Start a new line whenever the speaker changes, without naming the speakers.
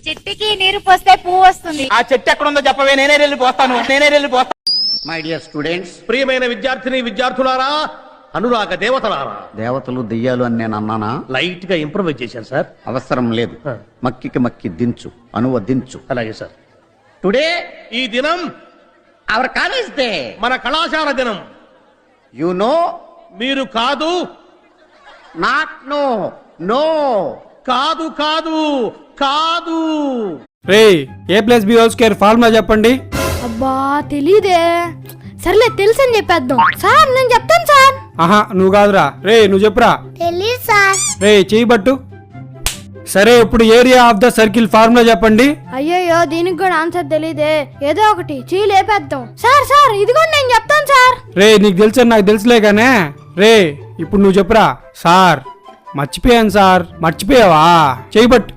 చెట్టుకి నీరు పోస్తే పువ్వు వస్తుంది.
ఆ చెట్టు ఎక్కడ ఉందో చెప్పవే, నేనే వెళ్ళి పోస్తాను.
మై డియర్ స్టూడెంట్స్,
ప్రియమైన విద్యార్థిని విద్యార్థులారా, అనురాగ దేవతలారా.
దేవతలు దెయ్యాలు అని నేను అన్నానా?
లైట్ గా ఇంప్రూవైజ్ చేశాను సార్.
అవసరం లేదు. మక్కికి మక్కి దించు, అనువదించు.
అలాగే సార్.
టుడే
ఈ దినం
అవర్ కాలేజ్ డే,
మన కళాశాల దినం.
యు నో,
మీరు కాదు,
నాట్ నో, నో
కాదు కాదు కాదు.
రే A+B² ఫార్ములా చెప్పండి.
అబ్బా తెలీదే. సర్లే తెలుసని చెప్పేద్దాం. సార్ నేను చెప్తాను సార్.
ఆహా నువ్వు కాదురా. రే నువ్వు చెప్పురా.
తెలీదు సార్.
రే చేయబట్టు. సరే ఇప్పుడు area of the circle formula చెప్పండి.
అయ్యయ్యో దీనికి కూడా ఆన్సర్ తెలీదే. ఏదో ఒకటి లేపేద్దాం. సార్ సార్ ఇది కూడా నేను చెప్తాను సార్.
రే నీకు తెలుసని నాకు తెలుసులే కానీ రే ఇప్పుడు నువ్వు చెప్పురా. సార్ మర్చిపోయాను సార్. మర్చిపోయావా? చేయబట్టు.